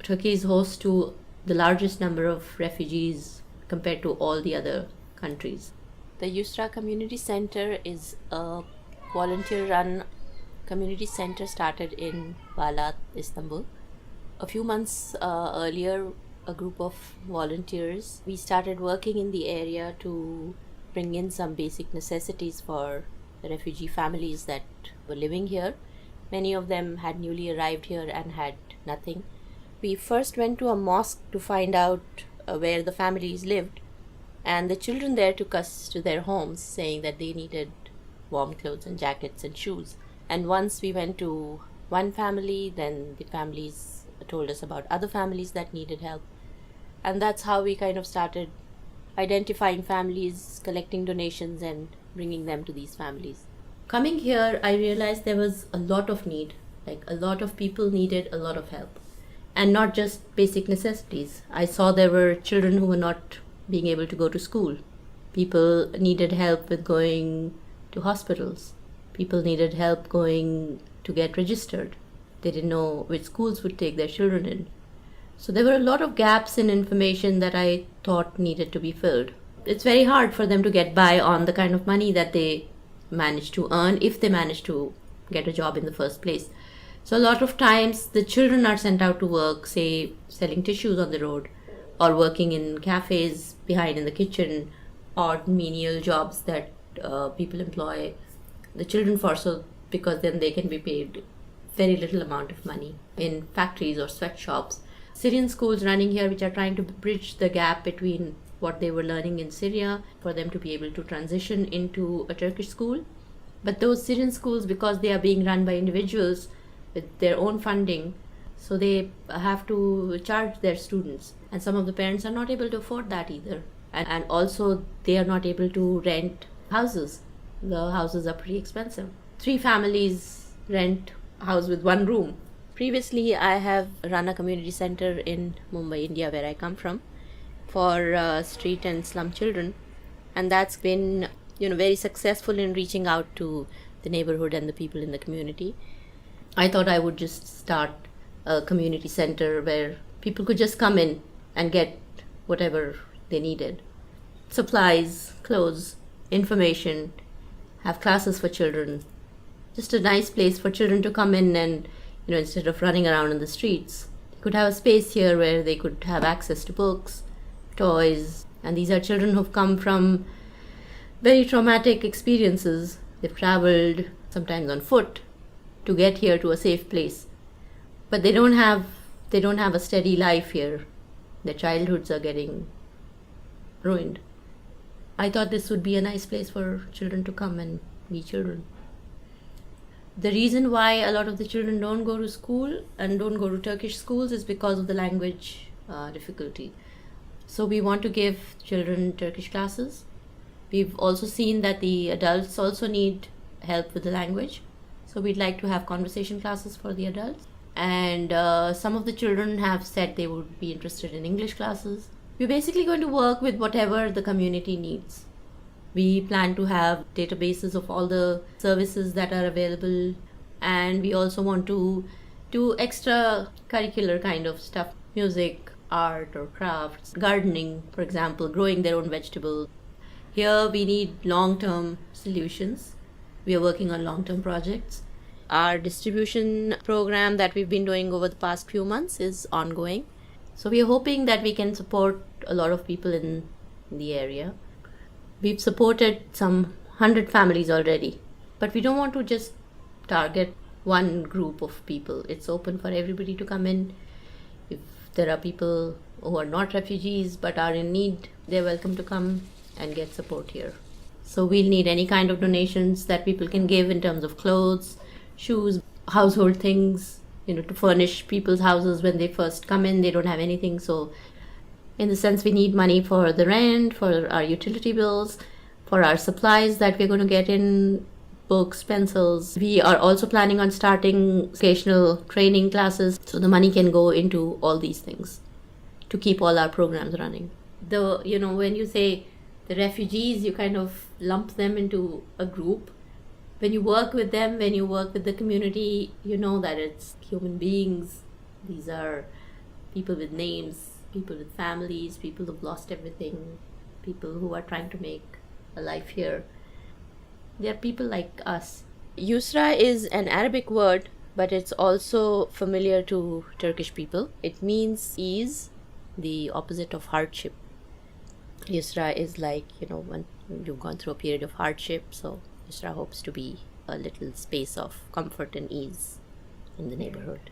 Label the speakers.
Speaker 1: Turkey is host to the largest number of refugees compared to all the other countries. The Yusra Community Center is a volunteer-run community center started in Balat, Istanbul. A few months earlier, a group of volunteers, we started working in the area to bring in some basic necessities for the refugee families that were living here. Many of them had newly arrived here and had nothing. We first went to a mosque to find out where the families lived, and the children there took us to their homes, saying that they needed warm clothes and jackets and shoes. And once we went to one family, then the families told us about other families that needed help. And that's how we kind of started identifying families, collecting donations, and bringing them to these families. Coming here, I realized there was a lot of need. Like, a lot of people needed a lot of help. And not just basic necessities. I saw there were children who were not being able to go to school. People needed help with going to hospitals. People needed help going to get registered. They didn't know which schools would take their children in. So there were a lot of gaps in information that I thought needed to be filled. It's very hard for them to get by on the kind of money that they manage to earn if they manage to get a job in the first place. So a lot of times the children are sent out to work, say selling tissues on the road, or working in cafes behind in the kitchen, or menial jobs that people employ the children for, so because then they can be paid very little amount of money in factories or sweatshops. Syrian schools running here which are trying to bridge the gap between what they were learning in Syria for them to be able to transition into a Turkish school. But those Syrian schools, because they are being run by individuals with their own funding, so they have to charge their students, and some of the parents are not able to afford that either, and also they are not able to rent houses. The houses are pretty expensive. 3 families rent a house with 1 room. Previously I have run a community center in Mumbai, India, where I come from, for street and slum children, and that's been very successful in reaching out to the neighborhood and the people in the community. I thought I would just start a community center where people could just come in and get whatever they needed. Supplies, clothes, information, have classes for children. Just a nice place for children to come in and, instead of running around in the streets, they could have a space here where they could have access to books, toys. And these are children who've come from very traumatic experiences. They've traveled, sometimes on foot, to get here to a safe place, but they don't have a steady life here. Their childhoods are getting ruined. I thought this would be a nice place for children to come and be children. The reason why a lot of the children don't go to school and don't go to Turkish schools is because of the language difficulty. So we want to give children Turkish classes. We've also seen that the adults also need help with the language. So we'd like to have conversation classes for the adults. And some of the children have said they would be interested in English classes. We're basically going to work with whatever the community needs. We plan to have databases of all the services that are available. And we also want to do extra curricular kind of stuff. Music, art or crafts, gardening, for example, growing their own vegetables. Here we need long-term solutions. We are working on long-term projects. Our distribution program that we've been doing over the past few months is ongoing. So we are hoping that we can support a lot of people in the area. We've supported some 100 families already, but we don't want to just target one group of people. It's open for everybody to come in. If there are people who are not refugees but are in need, they're welcome to come and get support here. So we'll need any kind of donations that people can give in terms of clothes, shoes, household things, to furnish people's houses when they first come in. They don't have anything. So in the sense, we need money for the rent, for our utility bills, for our supplies that we're going to get in, books, pencils. We are also planning on starting occasional training classes, so the money can go into all these things to keep all our programs running. When you say the refugees, you kind of lump them into a group. When you work with them, when you work with the community, you know that it's human beings. These are people with names, people with families, people who've lost everything, people who are trying to make a life here. They are people like us. Yusra is an Arabic word, but it's also familiar to Turkish people. It means ease, the opposite of hardship. Yusra is like, when you've gone through a period of hardship, so Yusra hopes to be a little space of comfort and ease in the neighborhood.